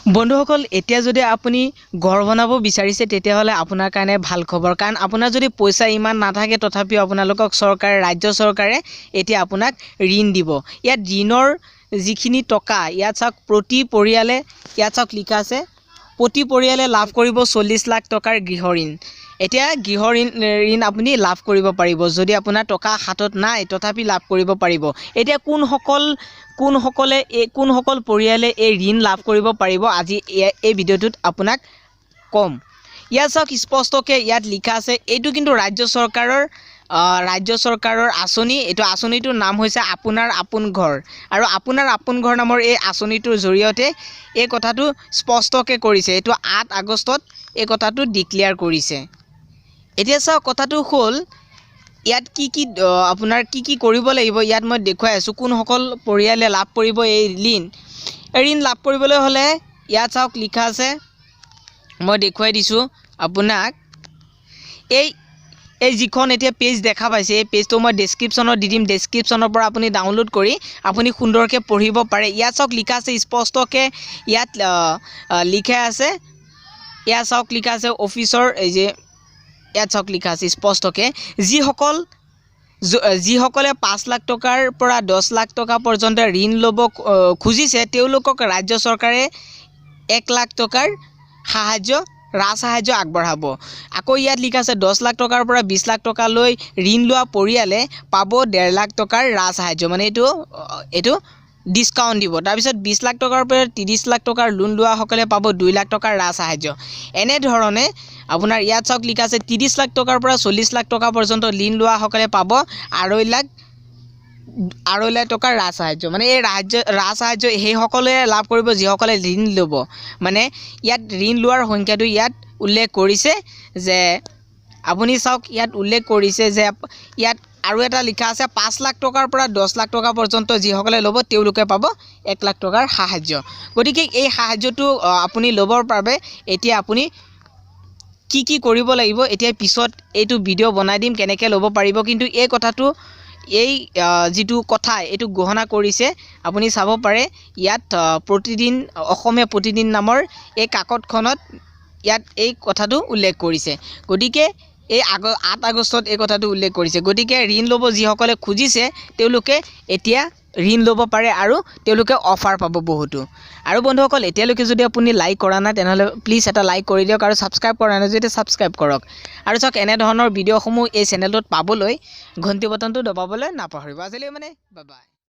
বন্ধুসকল এতিয়া যদি আপুনি ঘৰ বনাব বিচাৰিছে তেতিয়াহলে আপোনাৰ কাৰণে ভাল খবৰ কাৰণ আপোনাৰ যদি পইচা ইমান নাথাকে তথাপিও আপোনালোকক চৰকাৰে ৰাজ্য চৰকাৰে এতিয়া আপোনাক ঋণ দিব ইয়াত ঋণৰ যিখিনি টকা ইয়াত চাওক প্ৰতি পৰিয়ালে ইয়াত চাওক লিখা আছে প্ৰতি পৰিয়ালে লাভ কৰিব 40 লাখ টকাৰ গৃহ ঋণ এতিয়া গৃহ ঋণ আপুনি লাভ কৰিব পাৰিব যদি আপোনাৰ টকা হাতত নাই তথাপি লাভ কৰিব পাৰিব এতিয়া কোনসকল পৰিয়ালে এই ঋণ লাভ কৰিব পাৰিব আজি এই ভিডিঅ'টোত আপোনাক কম ইয়াত চাওক স্পষ্টকৈ ইয়াত লিখা আছে এইটো কিন্তু ৰাজ্য চৰকাৰৰ আঁচনি এইটো আঁচনিটোৰ নাম হৈছে আপোনাৰ আপোন ঘৰ আৰু আপোনাৰ আপোন ঘৰ নামৰ এই আঁচনিটোৰ জৰিয়তে এই কথাটো স্পষ্টকৈ কৰিছে এইটো 8 আগষ্টত এই কথাটো ডিক্লেয়াৰ কৰিছে এতিয়া চাওক কথাটো হ'ল ইয়াত আপোনাৰ কি কৰিব লাগিব ইয়াত মই দেখুৱাই আছো কোনসকল পৰিয়ালে লাভ কৰিব এই ঋণ লাভ কৰিবলৈ হলে ইয়াত চাওক লিখা আছে মই দেখুৱাই দিছো আপোনাক এই যিখন এতিয়া পেজ দেখা পাইছে এই পেজটো মই ডেসক্ৰিপচনত দি দিম ডেসক্ৰিপচনৰ পৰা আপুনি ডাউনলোড কৰি আপুনি সুন্দৰকৈ পঢ়িব পাৰে ইয়াত চাওক লিখা আছে স্পষ্টকৈ ইয়াত লিখা আছে ইয়াত চাওক লিখা আছে অফিচৰ এই যে ইয়াত চাওক লিখা আছে স্পষ্টকৈ যিসকলে 5 লাখ টকাৰ পৰা 10 লাখ টকা পৰ্যন্ত ঋণ ল'ব খুজিছে তেওঁলোকক ৰাজ্য চৰকাৰে 1 লাখ টকাৰ সাহায্য আগবঢ়াব আকৌ ইয়াত লিখা আছে 10 লাখ টকাৰ পৰা 20 লাখ টকালৈ ঋণ লোৱা পৰিয়ালে পাব 1.5 লাখ টকাৰ সাহায্য মানে এইটো ডিসকাউন্ট দিব তাৰপিছত 20 লাখ টকাৰ পৰা 30 লাখ টকাৰ লোন লোৱা সকলে পাব 2 লাখ টকাৰ সাহায্য এনে ধৰণে আপোনাৰ ইয়াত চাওক লিখা আছে 30 লাখ টকাৰ পৰা 40 লাখ টকা পৰ্যন্ত ঋণ লোৱা সকলে পাব 2.5 লাখ টকাৰ সাহায্য মানে এই সাহায্য সেই সকলে লাভ কৰিব যিসকলে ঋণ ল'ব মানে ইয়াত ঋণ লোৱাৰ সংখ্যাটো ইয়াত উল্লেখ কৰিছে যে আপুনি চাওক ইয়াত উল্লেখ কৰিছে যে ইয়াত আৰু এটা লিখা আছে 5 লাখ টকাৰ পৰা 10 লাখ টকা পৰ্যন্ত যিসকলে ল'ব তেওঁলোকে পাব 1 লাখ টকাৰ সাহায্য গতিকে এই সাহায্যটো আপুনি ল'বৰ বাবে এতিয়া আপুনি কি কৰিব লাগিব এতিয়া পিছত এইটো ভিডিঅ' বনাই দিম কেনেকৈ ল'ব পাৰিব কিন্তু এই কথাটো এই যিটো কথা এইটো গহনা কৰিছে আপুনি চাব পাৰে ইয়াত প্ৰতিদিন অসমীয়া প্ৰতিদিন নামৰ এই কাকতখনত ইয়াত এই কথাটো উল্লেখ কৰিছে গতিকে এই 8 আগষ্টত এই কথাটো উল্লেখ কৰিছে গতিকে ঋণ ল'ব যিসকলে খুজিছে তেওঁলোকে এতিয়া ঋণ ল'ব পাৰে আৰু তেওঁলোকে অফাৰ পাব বহুতো আৰু বন্ধুসকল এতিয়ালৈকে যদি আপুনি লাইক কৰা নাই তেনেহলে প্লিজ এটা লাইক কৰি দিয়ক আৰু সাবস্ক্ৰাইব কৰা নাই যদি সাবস্ক্ৰাইব কৰক আৰু চাওক এনে ধৰণৰ ভিডিঅ'সমূহ এই চেনেলটোত পাবলৈ ঘণ্টি বটনটো দবাবলৈ নাপাহৰিব আজিলৈ মানে বাই বাই